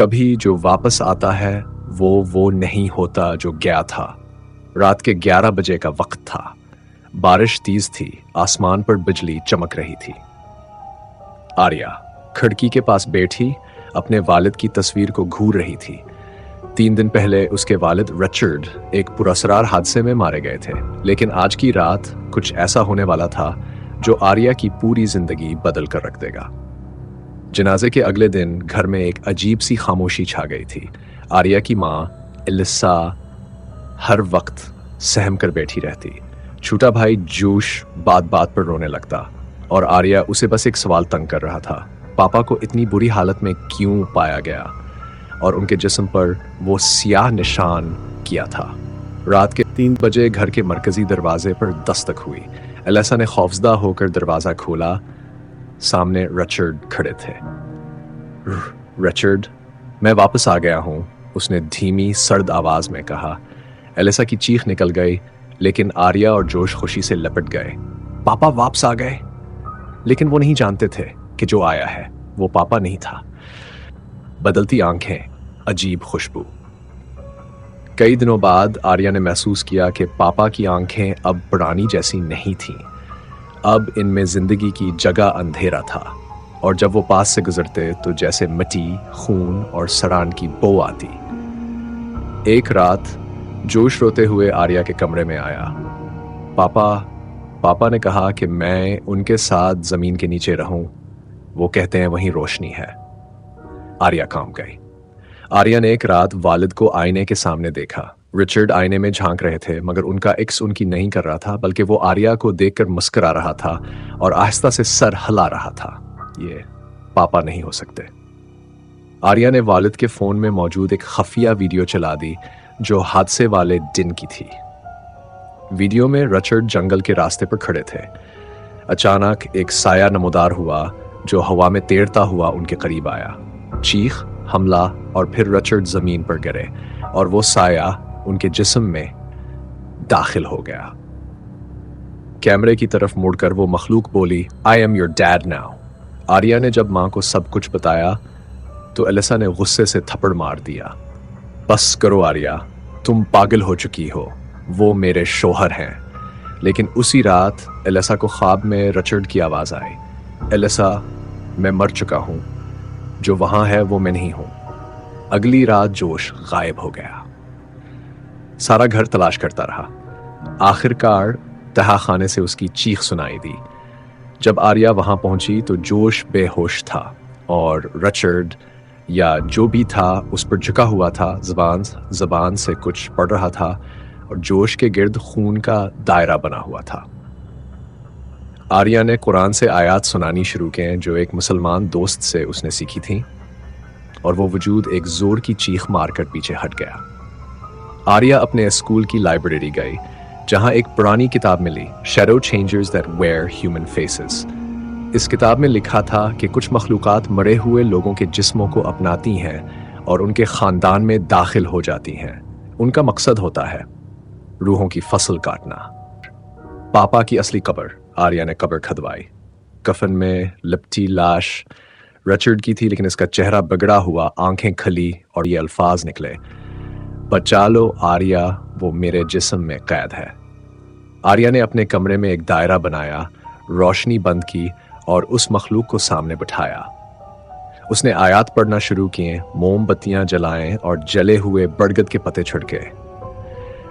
कभी जो वापस आता है वो नहीं होता जो गया था। रात के 11 बजे का वक्त था। बारिश तेज थी, आसमान पर बिजली चमक रही थी। आर्या खिड़की के पास बैठी अपने वालिद की तस्वीर को घूर रही थी। 3 दिन पहले उसके वालिद रिचर्ड एक पुरस्कार हादसे में मारे गए थे, लेकिन आज की रात कुछ ऐसा होने वाला था जो आर्या की पूरी जिंदगी बदल कर रख देगा। जनाजे के अगले दिन घर में एक अजीब सी खामोशी छा गई थी। आर्या की माँ एलिसा हर वक्त सहम कर बैठी रहती। छोटा भाई जोश बात बात पर रोने लगता और आर्या उसे बस एक सवाल तंग कर रहा था, पापा को इतनी बुरी हालत में क्यों पाया गया और उनके जिस्म पर वो सियाह निशान किया था। रात के 3 बजे घर के मरकजी दरवाजे पर दस्तक हुई। एलिसा ने खौफजदा होकर दरवाज़ा खोला। सामने रिचर्ड खड़े थे। रिचर्ड, मैं वापस आ गया हूँ, उसने धीमी सर्द आवाज में कहा। एलिसा की चीख निकल गई, लेकिन आर्या और जोश खुशी से लपट गए। पापा वापस आ गए। लेकिन वो नहीं जानते थे कि जो आया है वो पापा नहीं था। बदलती आंखें, अजीब खुशबू। कई दिनों बाद आर्या ने महसूस किया कि पापा की आंखें अब पुरानी जैसी नहीं थीं। अब इनमें जिंदगी की जगह अंधेरा था, और जब वो पास से गुजरते तो जैसे मिट्टी, खून और सड़ान की बो आती। एक रात जोश रोते हुए आर्या के कमरे में आया। पापा ने कहा कि मैं उनके साथ जमीन के नीचे रहूं। वो कहते हैं वहीं रोशनी है। आर्या कांप गई। आर्या ने एक रात वालिद को आईने के सामने देखा। रिचर्ड आईने में झांक रहे थे, मगर उनका इक्स उनकी नहीं कर रहा था, बल्कि वो आर्या को देखकर मुस्कुरा रहा था और आहिस्ता से सर हिला रहा था। ये पापा नहीं हो सकते। आर्या ने वालिद के फोन में मौजूद एक खफिया वीडियो चला दी जो हादसे वाले दिन की थी। वीडियो में रिचर्ड जंगल के रास्ते पर खड़े थे। अचानक एक साया नमूदार हुआ जो हवा में तैरता हुआ उनके करीब आया। चीख, हमला और फिर रिचर्ड जमीन पर गिरे और वो साया उनके जिस्म में दाखिल हो गया। कैमरे की तरफ मुड़कर वो मखलूक बोली, I am your dad now. Arya ने जब मां को सब कुछ बताया तो एलिसा ने गुस्से से थप्पड़ मार दिया। बस करो आर्या, तुम पागल हो चुकी हो, वो मेरे शोहर हैं। लेकिन उसी रात एलिसा को ख्वाब में रिचर्ड की आवाज आई, एलिसा, मैं मर चुका हूं, जो वहां है वो मैं नहीं हूं। अगली रात जोश गायब हो गया। सारा घर तलाश करता रहा। आखिरकार तहाखाने से उसकी चीख सुनाई दी। जब आर्या वहां पहुंची तो जोश बेहोश था और रिचर्ड या जो भी था उस पर झुका हुआ था, जबान से कुछ पढ़ रहा था और जोश के गिर्द खून का दायरा बना हुआ था। आर्या ने कुरान से आयात सुनानी शुरू किए जो एक मुसलमान दोस्त से उसने सीखी थी, और वो वजूद एक जोर की चीख मारकर पीछे हट गया। आर्या अपने स्कूल की लाइब्रेरी गई, जहां एक पुरानी किताब मिली, shadow changers that were human faces. इस किताब में लिखा था कि कुछ मखलूकात मरे हुए लोगों के जिस्मों को अपनाती हैं और उनके खानदान में दाखिल हो जाती हैं। उनका मकसद होता है रूहों की फसल काटना। पापा की असली कब्र। आर्या ने कब्र खुदवाई। कफन में लिपटी लाश रिचर्ड की थी, लेकिन इसका चेहरा बिगड़ा हुआ, आंखें खली और ये अल्फाज निकले, बचा लो आर्या, वो मेरे जिस्म में कैद है। आर्या ने अपने कमरे में एक दायरा बनाया, रोशनी बंद की और उस मखलूक को सामने बिठाया। उसने आयात पढ़ना शुरू किए, मोमबत्तियां जलाएं और जले हुए बरगद के पत्ते छिड़के।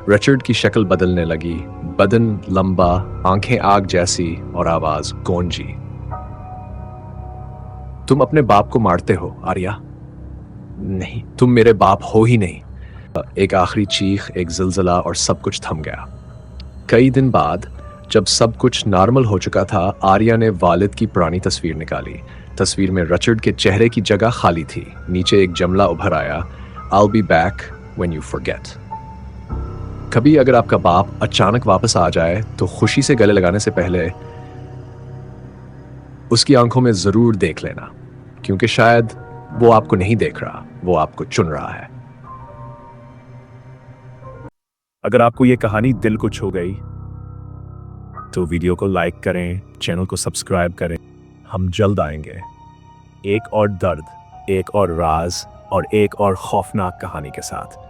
रिचर्ड की शक्ल बदलने लगी, बदन लंबा, आंखें आग जैसी और आवाज गूंजी। तुम अपने बाप को मारते हो आर्या? नहीं, तुम मेरे बाप हो ही नहीं। एक आखिरी चीख, एक जिलजिला और सब कुछ थम गया। कई दिन बाद जब सब कुछ नॉर्मल हो चुका था, आर्या ने वालिद की पुरानी तस्वीर निकाली। तस्वीर में रिचर्ड के चेहरे की जगह खाली थी। नीचे एक जुमला उभर आया, I'll be back when you forget। कभी अगर आपका बाप अचानक वापस आ जाए तो खुशी से गले लगाने से पहले उसकी आंखों में जरूर देख लेना, क्योंकि शायद वो आपको नहीं देख रहा, वो आपको चुन रहा है। अगर आपको ये कहानी दिल को छू गई तो वीडियो को लाइक करें, चैनल को सब्सक्राइब करें। हम जल्द आएंगे। एक और दर्द, एक और राज, और एक और खौफनाक कहानी के साथ।